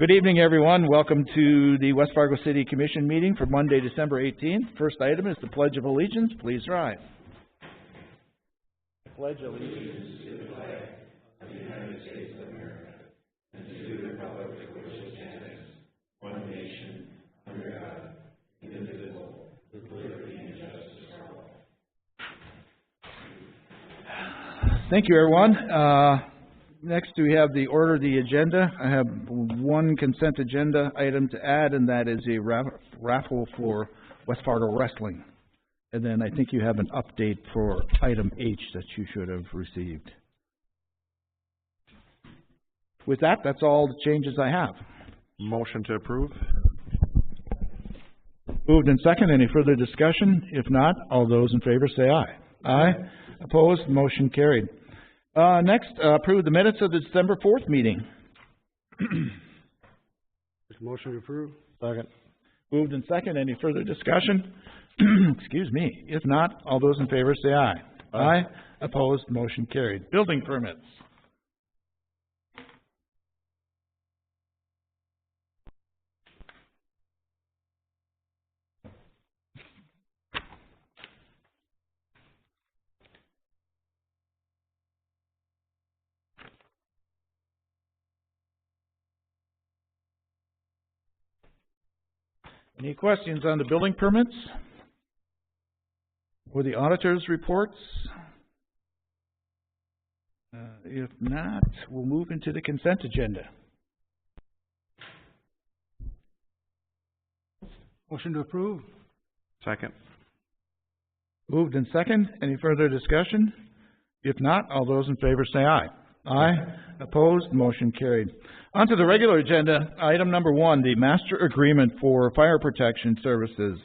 Good evening, everyone. Welcome to the West Fargo City Commission meeting for Monday, December 18th. First item is the Pledge of Allegiance. Please rise. Pledge allegiance to the flag of the United States of America and to the republic for which it stands, one nation, under God, indivisible, with liberty and justice for all. Thank you, everyone. Next, we have the order of the agenda. I have one consent agenda item to add, and that is a raffle for West Fargo Wrestling. And then I think you have an update for item H that you should have received. With that, that's all the changes I have. Motion to approve. Moved and second. Any further discussion? If not, all those in favor say aye. Aye. Opposed? Motion carried. Next, approve the minutes of the December 4th meeting. Motion to approve. Second. Moved and second. Any further discussion? Excuse me. If not, all those in favor say aye. Aye. Opposed? Motion carried. Building permits. Any questions on the building permits? Or the auditor's reports? If not, we'll move into the consent agenda. Motion to approve. Second. Moved and second. Any further discussion? If not, all those in favor say aye. Aye. Opposed? Motion carried. On to the regular agenda. Item number 1, the master agreement for fire protection services.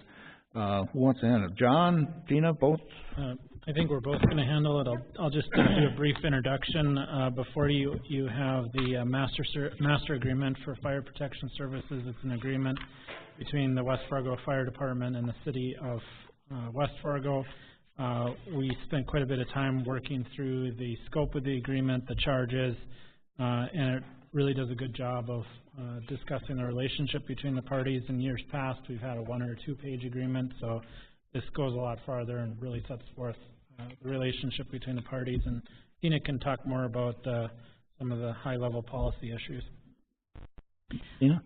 Who wants to handle it? John, Tina, both? I think we're both going to handle it. I'll just do a brief introduction. Before you have the master agreement for fire protection services. It's an agreement between the West Fargo Fire Department and the City of West Fargo. We spent quite a bit of time working through the scope of the agreement, the charges, and it really does a good job of discussing the relationship between the parties. In years past, we've had a 1 or 2 page agreement, so this goes a lot farther and really sets forth the relationship between the parties. And Tina can talk more about some of the high-level policy issues. Tina?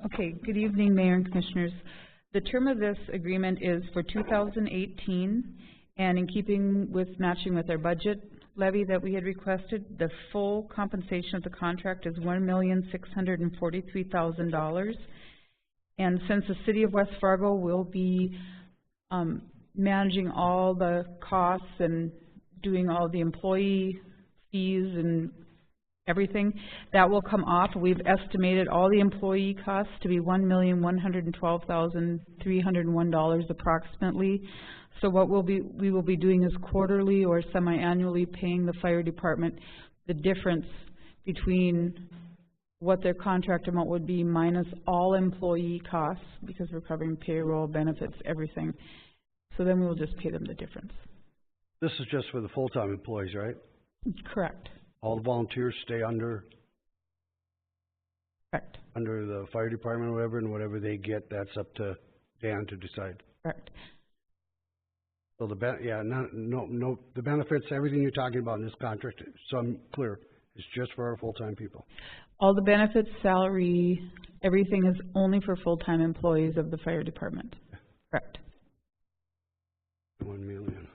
Okay, good evening, Mayor and Commissioners. The term of this agreement is for 2018, and in keeping with matching with our budget levy that we had requested, the full compensation of the contract is $1,643,000. And since the City of West Fargo will be managing all the costs and doing all the employee fees and everything, that will come off. We've estimated all the employee costs to be $1,112,301 approximately. So what we will be doing is quarterly or semi-annually paying the fire department the difference between what their contract amount would be minus all employee costs, because we're covering payroll, benefits, everything. So then we will just pay them the difference. This is just for the full-time employees, right? Correct. All the volunteers stay under the fire department or whatever, and whatever they get, that's up to Dan to decide. Correct. So the the benefits, everything you're talking about in this contract, so I'm clear, it's just for our full-time people. All the benefits, salary, everything is only for full-time employees of the fire department. Correct. 1 million.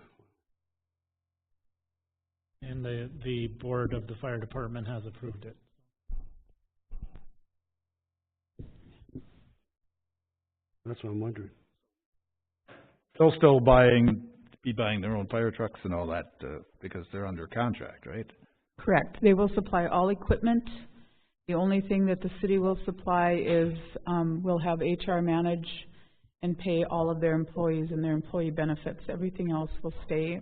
And the board of the fire department has approved it. That's what I'm wondering. They'll still be buying their own fire trucks and all that because they're under contract, right? Correct. They will supply all equipment. The only thing that the city will supply is we'll have HR manage and pay all of their employees and their employee benefits. Everything else will stay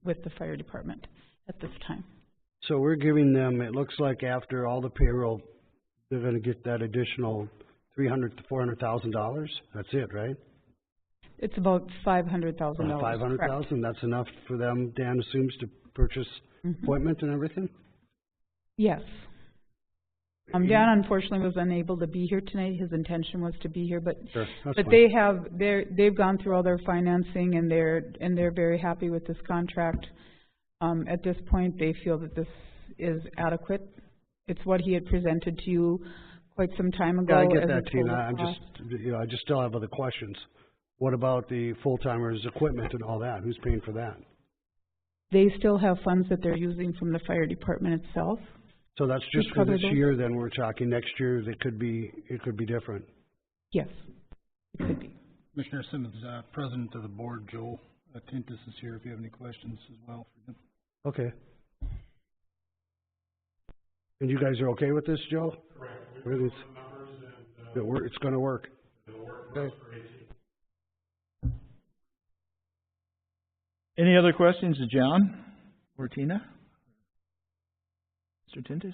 with the fire department at this time. So we're giving them, it looks like after all the payroll, they're going to get that additional $300,000 to $400,000. That's it, right? It's about $500,000. $500,000. That's enough for them, Dan assumes, to purchase equipment and everything? Yes. Dan unfortunately was unable to be here tonight. His intention was to be here, but Sure, that's but fine. they've gone through all their financing and they're very happy with this contract. At this point, they feel that this is adequate. It's what he had presented to you quite some time ago. Yeah, I get as a that, Tina. total I'm cost. just, I just still have other questions. What about the full-timers' equipment and all that? Who's paying for that? They still have funds that they're using from the fire department itself. So that's just We for cover this those? year, then we're talking next year, it could be different. Yes, it could be. Commissioner Simmons, President of the Board, Joe Tintus is here if you have any questions as well for him. Okay. And you guys are okay with this, Joe? Correct. It's gonna work. Okay. Any other questions to John or Tina? Mr. Tintus?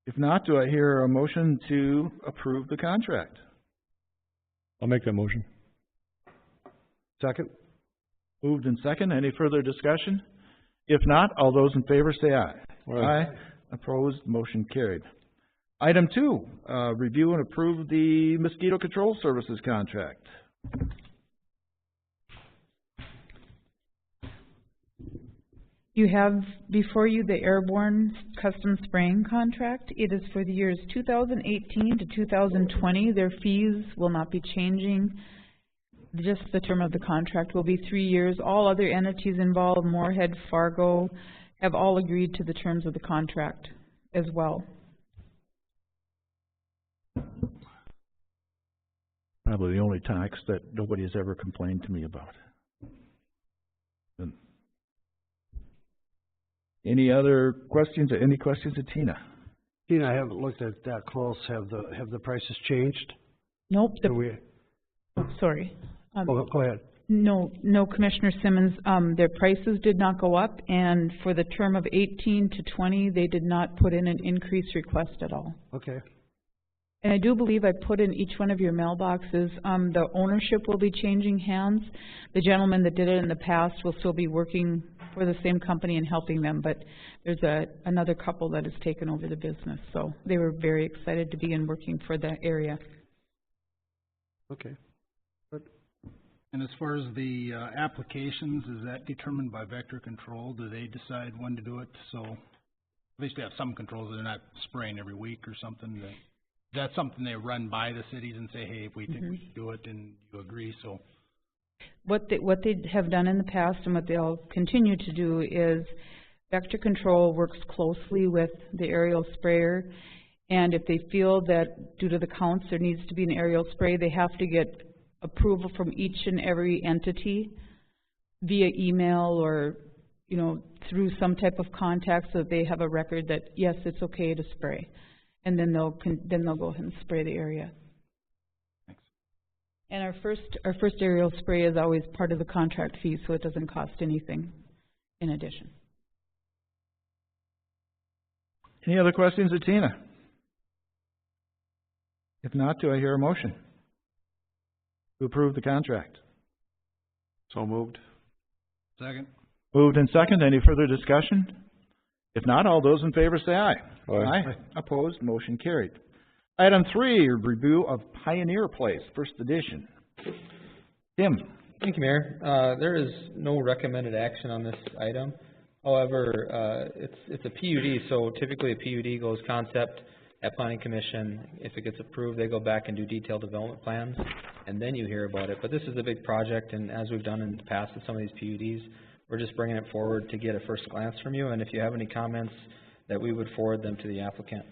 If not, do I hear a motion to approve the contract? I'll make that motion. Second? Moved and second. Any further discussion? If not, all those in favor say aye. Aye. Opposed, motion carried. Item 2, review and approve the mosquito control services contract. You have before you the airborne custom spraying contract. It is for the years 2018 to 2020. Their fees will not be changing. Just the term of the contract will be 3 years. All other entities involved, Moorhead, Fargo, have all agreed to the terms of the contract as well. Probably the only tax that nobody has ever complained to me about. And any other questions? Any questions of Tina? Tina, I haven't looked at that close. Have the prices changed? Nope. Can we, Sorry. go ahead. No, Commissioner Simmons, their prices did not go up, and for the term of 18 to 20, they did not put in an increase request at all. Okay. And I do believe I put in each one of your mailboxes, the ownership will be changing hands. The gentleman that did it in the past will still be working for the same company and helping them, but there's another couple that has taken over the business, so they were very excited to begin working for the area. Okay. And as far as the applications, is that determined by vector control? Do they decide when to do it? So at least they have some controls that they're not spraying every week or something. That's something they run by the cities and say, hey, if we think we should do it, and you agree, so. What they have done in the past and what they'll continue to do is vector control works closely with the aerial sprayer, and if they feel that due to the counts there needs to be an aerial spray, they have to get approval from each and every entity via email or, through some type of contact so that they have a record that, yes, it's okay to spray. And then they'll go ahead and spray the area. Thanks. And our first aerial spray is always part of the contract fee, so it doesn't cost anything in addition. Any other questions of Tina? If not, do I hear a motion to approve the contract? So moved. Second. Moved and second. Any further discussion? If not, all those in favor say aye. Aye. Opposed, motion carried. Item 3, review of Pioneer Place, first edition. Tim. Thank you, Mayor. There is no recommended action on this item. However, it's a PUD, so typically a PUD goes concept at Planning Commission. If it gets approved, they go back and do detailed development plans, and then you hear about it. But this is a big project, and as we've done in the past with some of these PUDs, we're just bringing it forward to get a first glance from you, and if you have any comments, that we would forward them to the applicant.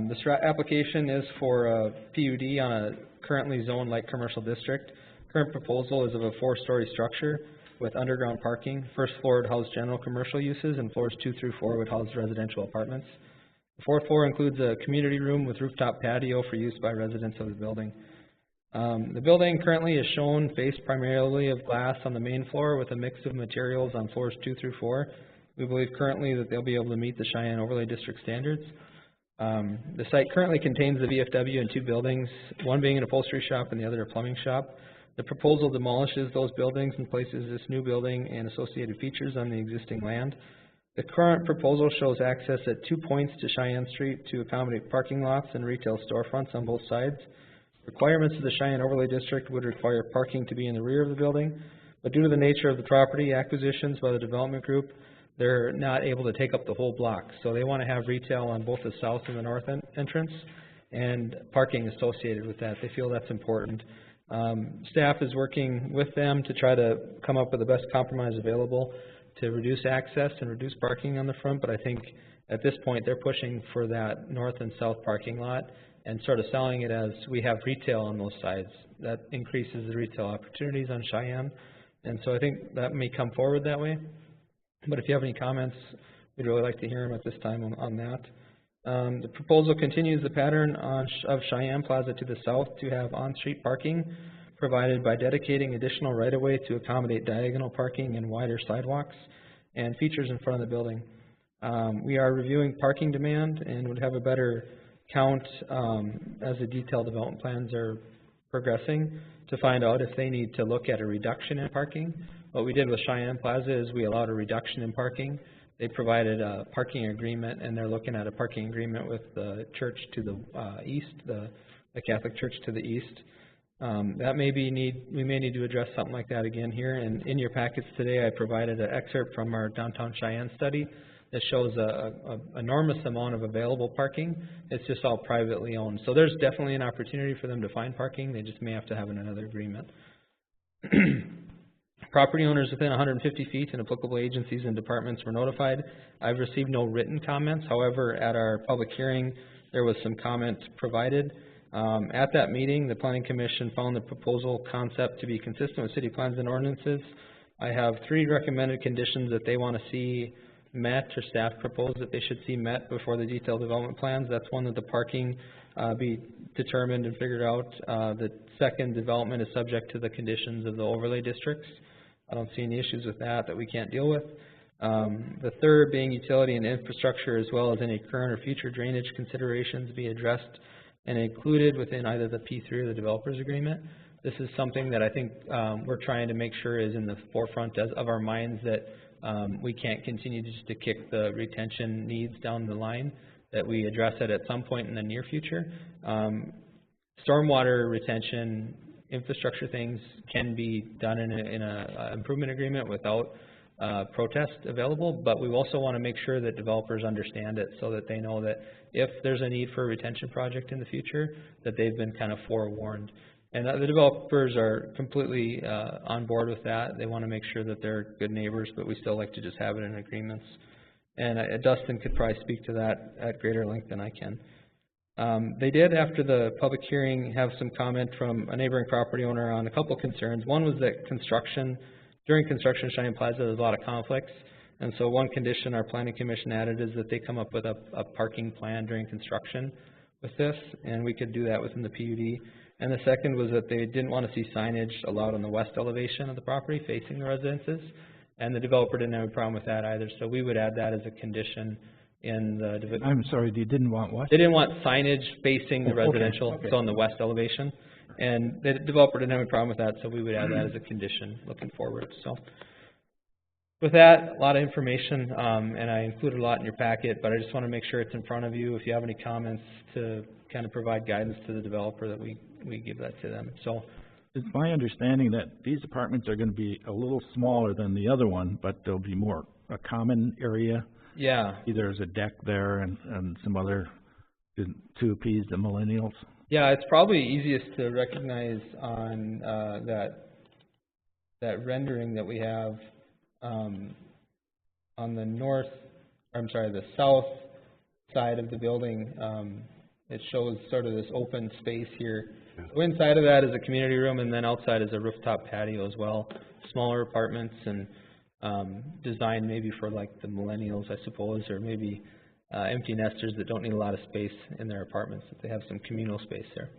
This application is for a PUD on a currently zoned light commercial district. Current proposal is of a 4-story structure with underground parking. First floor would house general commercial uses, and floors 2 through 4 would house residential apartments. The 4th floor includes a community room with rooftop patio for use by residents of the building. The building currently is shown faced primarily of glass on the main floor with a mix of materials on floors 2 through 4. We believe currently that they'll be able to meet the Cheyenne Overlay District standards. The site currently contains the VFW in 2 buildings, one being an upholstery shop and the other a plumbing shop. The proposal demolishes those buildings and places this new building and associated features on the existing land. The current proposal shows access at 2 points to Cheyenne Street to accommodate parking lots and retail storefronts on both sides. Requirements of the Cheyenne Overlay District would require parking to be in the rear of the building, but due to the nature of the property acquisitions by the development group, they're not able to take up the whole block. So they want to have retail on both the south and the north entrance, and parking associated with that. They feel that's important. Staff is working with them to try to come up with the best compromise available to reduce access and reduce parking on the front, but I think at this point they're pushing for that north and south parking lot and sort of selling it as we have retail on those sides. That increases the retail opportunities on Cheyenne, and so I think that may come forward that way. But if you have any comments, we'd really like to hear them at this time on that. The proposal continues the pattern of Cheyenne Plaza to the south to have on-street parking provided by dedicating additional right-of-way to accommodate diagonal parking and wider sidewalks and features in front of the building. We are reviewing parking demand and would have a better count as the detailed development plans are progressing to find out if they need to look at a reduction in parking. What we did with Cheyenne Plaza is we allowed a reduction in parking. They provided a parking agreement, and they're looking at a parking agreement with the church to the east, the Catholic Church to the east. We may need to address something like that again here. And in your packets today, I provided an excerpt from our downtown Cheyenne study that shows a enormous amount of available parking. It's just all privately owned. So there's definitely an opportunity for them to find parking. They just may have to have another agreement. Property owners within 150 feet and applicable agencies and departments were notified. I've received no written comments. However, at our public hearing, there was some comment provided. At that meeting, the Planning Commission found the proposal concept to be consistent with city plans and ordinances. I have 3 recommended conditions that they want to see met, or staff proposed that they should see met before the detailed development plans. That's one, that the parking be determined and figured out. The second, development is subject to the conditions of the overlay districts. I don't see any issues with that we can't deal with. The third being utility and infrastructure, as well as any current or future drainage considerations, be addressed and included within either the P3 or the developer's agreement. This is something that I think we're trying to make sure is in the forefront of our minds, that we can't continue just to kick the retention needs down the line, that we address it at some point in the near future. Stormwater retention, infrastructure things can be done in a improvement agreement without protest available, but we also want to make sure that developers understand it so that they know that if there's a need for a retention project in the future, that they've been kind of forewarned. And the developers are completely on board with that. They want to make sure that they're good neighbors, but we still like to just have it in agreements. And Dustin could probably speak to that at greater length than I can. They did, after the public hearing, have some comment from a neighboring property owner on a couple concerns. One was that during construction of Cheyenne Plaza, there's a lot of conflicts. And so one condition our Planning Commission added is that they come up with a parking plan during construction with this, and we could do that within the PUD. And the second was that they didn't want to see signage allowed on the west elevation of the property facing the residences, and the developer didn't have a problem with that either. So we would add that as a condition in the... I'm sorry, you didn't want what? They didn't want signage facing the residential, okay. so on the west elevation. And the developer didn't have a problem with that, so we would add that as a condition looking forward. So with that, a lot of information, and I included a lot in your packet, but I just want to make sure it's in front of you. If you have any comments, to kind of provide guidance to the developer, that we give that to them. So it's my understanding that these apartments are going to be a little smaller than the other one, but there'll be more a common area. Yeah. Either there's a deck there and some other to appease the millennials. Yeah, it's probably easiest to recognize on that rendering that we have on the the south side of the building. It shows sort of this open space here. So inside of that is a community room, and then outside is a rooftop patio as well. Smaller apartments and designed maybe for like the millennials, I suppose, or maybe empty nesters that don't need a lot of space in their apartments, if they have some communal space there.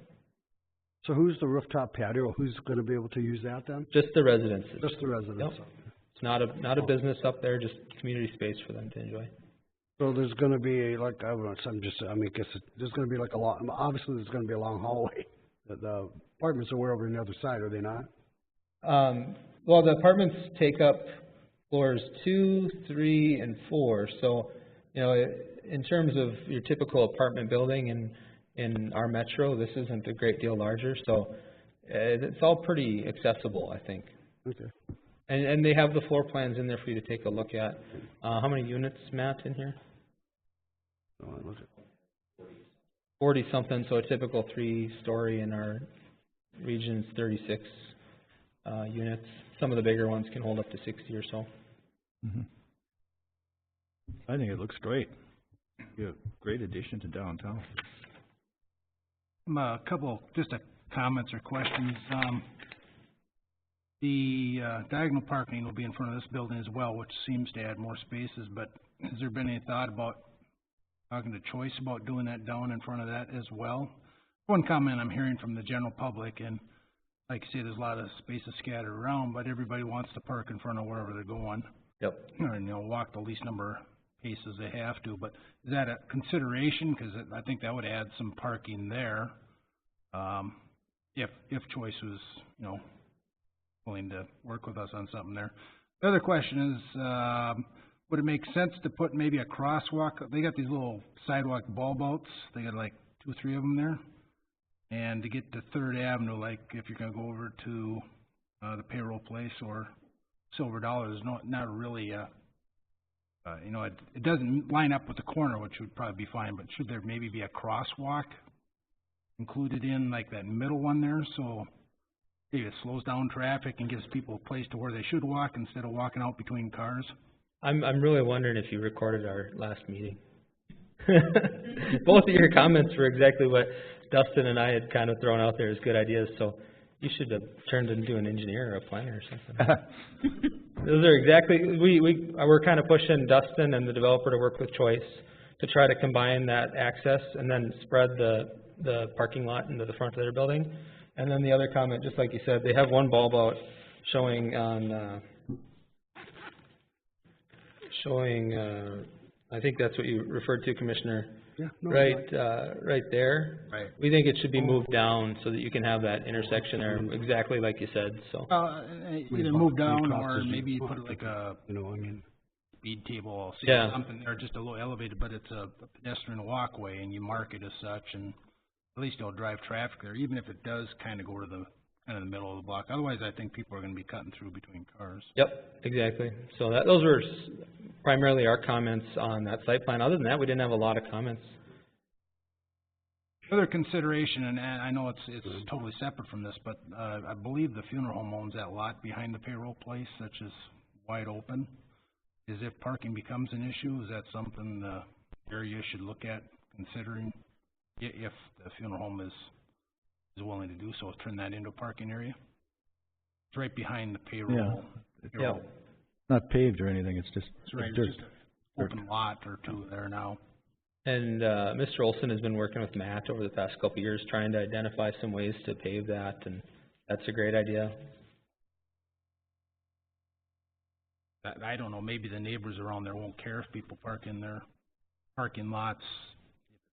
So who's the rooftop patio? Who's going to be able to use that then? Just the residences. Just the residents. Yep. It's not a business up there, just community space for them to enjoy. So there's going to be there's going to be like a long, obviously there's going to be a long hallway. The apartments are way over on the other side, are they not? Well, the apartments take up floors 2, 3, and 4. So, you know, in terms of your typical apartment building in our metro, this isn't a great deal larger. So it's all pretty accessible, I think. Okay. And they have the floor plans in there for you to take a look at. How many units, Matt, in here? 40 something, so a typical 3-story in our region's 36 units. Some of the bigger ones can hold up to 60 or so. Mm-hmm. I think it looks great. Be a great addition to downtown. A couple, just comments or questions. The diagonal parking will be in front of this building as well, which seems to add more spaces, but has there been any thought about talking to Choice about doing that down in front of that as well? One comment I'm hearing from the general public, and like you say, there's a lot of spaces scattered around, but everybody wants to park in front of wherever they're going. Yep. Or, you know, walk the least number of paces they have to, but is that a consideration? Because I think that would add some parking there, if Choice was, you know, willing to work with us on something there. The other question is, would it make sense to put maybe a crosswalk? They got these little sidewalk bulb outs. They got like 2 or 3 of them there. And to get to 3rd Avenue, like if you're going to go over to the payroll place or Silver Dollar, there's not really, you know, it doesn't line up with the corner, which would probably be fine, but should there maybe be a crosswalk included in like that middle one there? So maybe it slows down traffic and gives people a place to where they should walk instead of walking out between cars. I'm really wondering if you recorded our last meeting. Both of your comments were exactly what Dustin and I had kind of thrown out there as good ideas, so you should have turned into an engineer or a planner or something. Those are exactly, we're kind of pushing Dustin and the developer to work with Choice to try to combine that access and then spread the parking lot into the front of their building. And then the other comment, just like you said, they have one bulb out showing on, I think that's what you referred to, Commissioner. Yeah, no, Right there. Right. We think it should be moved down so that you can have that intersection there, exactly like you said, so. Either move down or maybe put it like a, you know, I mean, speed table, Yeah. something there just a little elevated, but it's a pedestrian walkway and you mark it as such, and at least you'll drive traffic there, even if it does kind of go to the kind of the middle of the block. Otherwise, I think people are going to be cutting through between cars. Yep, exactly. So those were primarily our comments on that site plan. Other than that, we didn't have a lot of comments. Another consideration, and I know it's totally separate from this, but I believe the funeral home owns that lot behind the payroll place, such as wide open. Is if parking becomes an issue, is that something the area should look at considering if the funeral home is willing to do so, turn that into a parking area? It's right behind the payroll. Yeah. Not paved or anything, it's just It's right, dirt. just an open lot or two there now. And Mr. Olson has been working with Matt over the past couple of years trying to identify some ways to pave that, and that's a great idea. I don't know, maybe the neighbors around there won't care if people park in their parking lots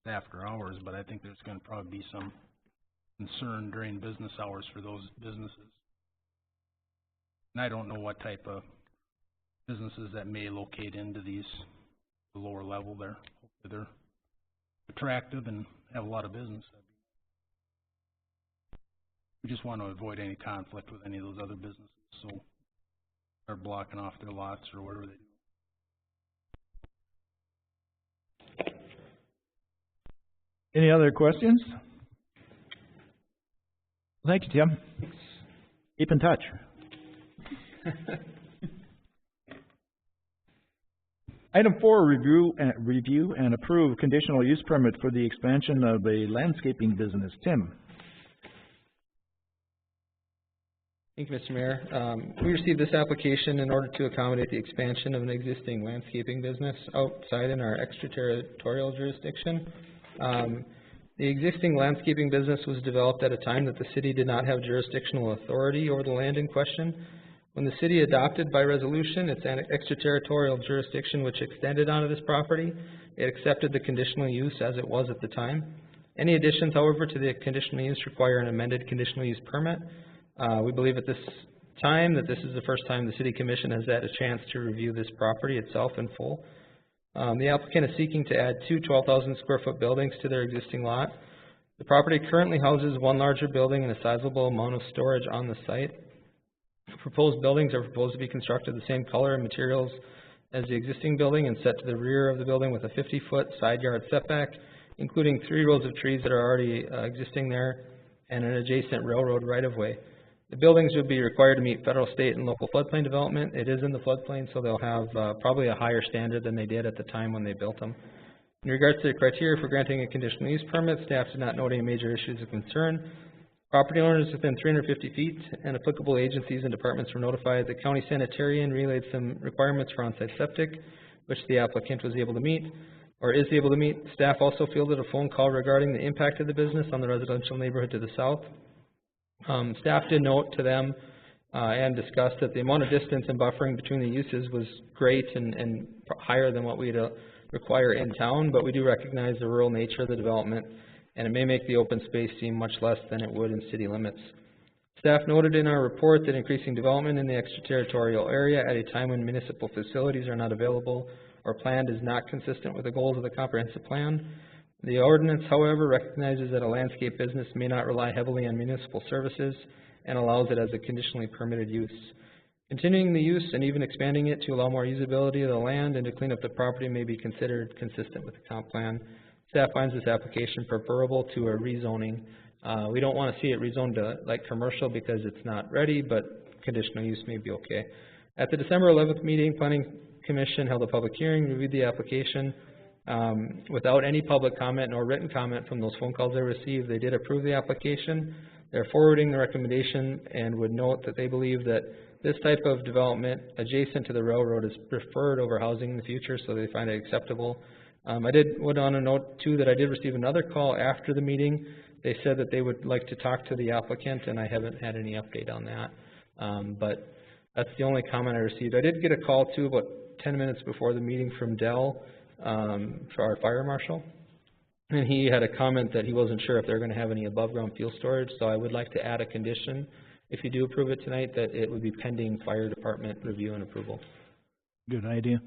after hours, but I think there's going to probably be some concern during business hours for those businesses. And I don't know what type of businesses that may locate into the lower level there. Hopefully they're attractive and have a lot of business. We just want to avoid any conflict with any of those other businesses, so they're blocking off their lots or whatever they do. Any other questions? Thank you, Tim. Keep in touch. Item 4, review and approve conditional use permit for the expansion of a landscaping business. Tim. Thank you, Mr. Mayor. We received this application in order to accommodate the expansion of an existing landscaping business outside in our extraterritorial jurisdiction. The existing landscaping business was developed at a time that the city did not have jurisdictional authority over the land in question. When the city adopted by resolution its extraterritorial jurisdiction which extended onto this property, it accepted the conditional use as it was at the time. Any additions, however, to the conditional use require an amended conditional use permit. We believe at this time that this is the first time the City Commission has had a chance to review this property itself in full. The applicant is seeking to add two 12,000 square foot buildings to their existing lot. The property currently houses one larger building and a sizable amount of storage on the site. Proposed buildings are proposed to be constructed the same color and materials as the existing building and set to the rear of the building with a 50-foot side yard setback, including 3 rows of trees that are already existing there and an adjacent railroad right-of-way. The buildings would be required to meet federal, state, and local floodplain development. It is in the floodplain, so they'll have probably a higher standard than they did at the time when they built them. In regards to the criteria for granting a conditional use permit, staff did not note any major issues of concern. Property owners within 350 feet and applicable agencies and departments were notified. The county sanitarian relayed some requirements for on-site septic, which the applicant was able to meet, or is able to meet. Staff also fielded a phone call regarding the impact of the business on the residential neighborhood to the south. Staff did note to them and discussed that the amount of distance and buffering between the uses was great and higher than what we'd require in town, but we do recognize the rural nature of the development, and it may make the open space seem much less than it would in city limits. Staff noted in our report that increasing development in the extraterritorial area at a time when municipal facilities are not available or planned is not consistent with the goals of the comprehensive plan. The ordinance, however, recognizes that a landscape business may not rely heavily on municipal services and allows it as a conditionally permitted use. Continuing the use and even expanding it to allow more usability of the land and to clean up the property may be considered consistent with the comp plan. Staff finds this application preferable to a rezoning. We don't want to see it rezoned to like commercial because it's not ready, but conditional use may be okay. At the December 11th meeting, Planning Commission held a public hearing, reviewed the application without any public comment nor written comment from those phone calls they received. They did approve the application. They're forwarding the recommendation and would note that they believe that this type of development adjacent to the railroad is preferred over housing in the future, so they find it acceptable. I did want to note too that I did receive another call after the meeting. They said that they would like to talk to the applicant, and I haven't had any update on that. But that's the only comment I received. I did get a call too about 10 minutes before the meeting from Dell, for our fire marshal. And he had a comment that he wasn't sure if they're going to have any above ground fuel storage, so I would like to add a condition, if you do approve it tonight, that it would be pending fire department review and approval. Good idea.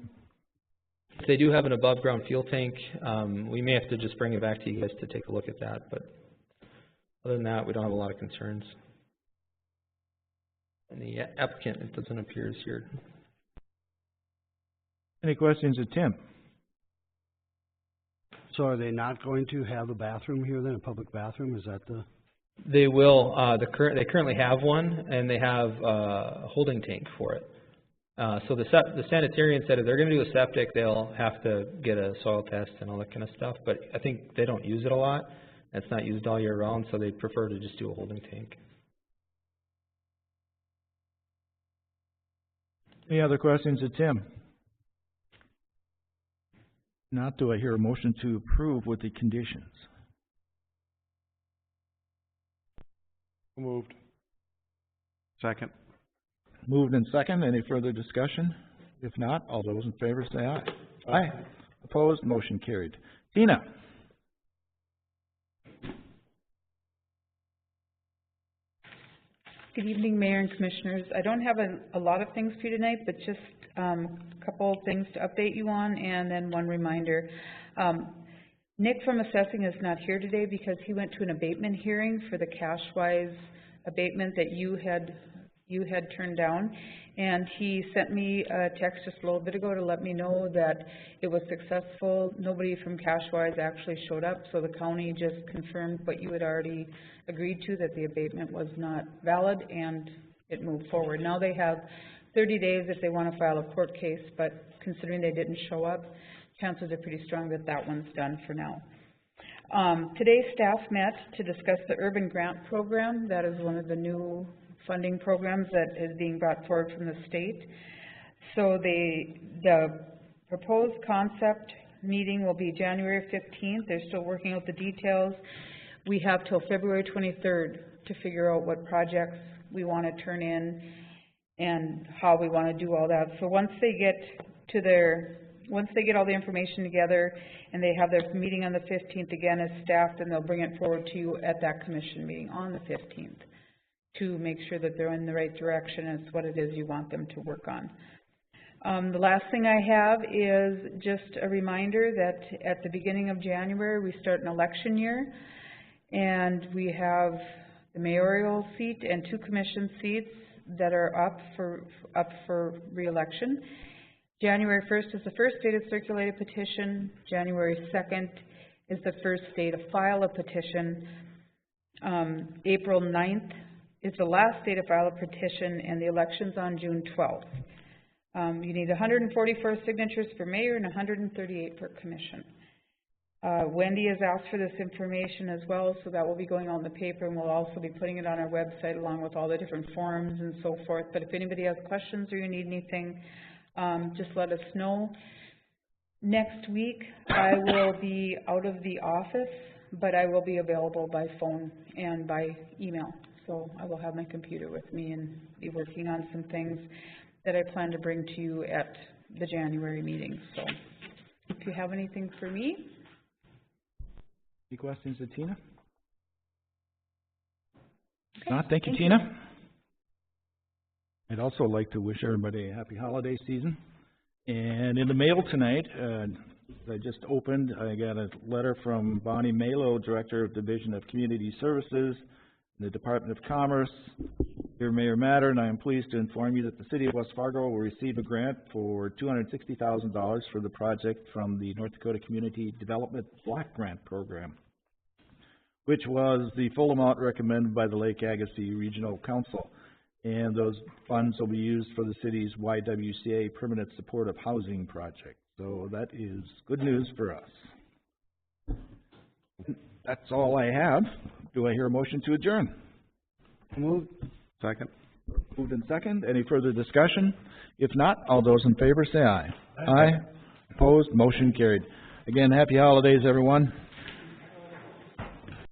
If they do have an above ground fuel tank, we may have to just bring it back to you guys to take a look at that, but other than that, we don't have a lot of concerns. And the applicant, it doesn't appear, is here. Any questions of Tim? So are they not going to have a bathroom here then, a public bathroom? Is that the? They will. They currently have one, and they have a holding tank for it. So the sanitarian said if they're going to do a septic, they'll have to get a soil test and all that kind of stuff. But I think they don't use it a lot. It's not used all year round, so they prefer to just do a holding tank. Any other questions of Tim? Not, do I hear a motion to approve with the conditions? Moved. Second. Moved and second. Any further discussion? If not, all those in favor say aye. Aye. Opposed? Motion carried. Tina? Good evening, Mayor and Commissioners. I don't have a lot of things for you tonight, but just a couple of things to update you on, and then one reminder. Nick from Assessing is not here today because he went to an abatement hearing for the cash-wise abatement that you had turned down, and he sent me a text just a little bit ago to let me know that it was successful. Nobody from cash-wise actually showed up, so the county just confirmed what you had already agreed to, that the abatement was not valid, and it moved forward. Now they have 30 days if they want to file a court case, but considering they didn't show up, chances are pretty strong that that one's done for now. Today staff met to discuss the urban grant program. That is one of the new funding programs that is being brought forward from the state. So the proposed concept meeting will be January 15th. They're still working out the details. We have till February 23rd to figure out what projects we want to turn in and how we want to do all that. So once they get all the information together and they have their meeting on the 15th again as staff, then they'll bring it forward to you at that commission meeting on the 15th. to make sure that they're in the right direction as what it is you want them to work on. The last thing I have is just a reminder that at the beginning of January, we start an election year, and we have the mayoral seat and 2 commission seats that are up for re-election. January 1st is the first day to circulate a petition. January 2nd is the first day to file a petition. April 9th is the last day to file a petition, and the election's on June 12th. You need 144 signatures for mayor and 138 for commission. Wendy has asked for this information as well, so that will be going on the paper, and we'll also be putting it on our website along with all the different forms and so forth. But if anybody has questions or you need anything, just let us know. Next week, I will be out of the office, but I will be available by phone and by email. So I will have my computer with me and be working on some things that I plan to bring to you at the January meeting. So if you have anything for me. Any questions of Tina? If not, thank you, Tina. I'd also like to wish everybody a happy holiday season. And in the mail tonight, I just opened, I got a letter from Bonnie Malo, Director of Division of Community Services in the Department of Commerce. Dear Mayor Matter, and I am pleased to inform you that the City of West Fargo will receive a grant for $260,000 for the project from the North Dakota Community Development Block Grant Program, which was the full amount recommended by the Lake Agassiz Regional Council. And those funds will be used for the city's YWCA Permanent Supportive Housing Project. So that is good news for us. That's all I have. Do I hear a motion to adjourn? Moved. Second. Moved in second. Any further discussion? If not, all those in favor say aye. Aye. Opposed? Motion carried. Again, happy holidays, everyone.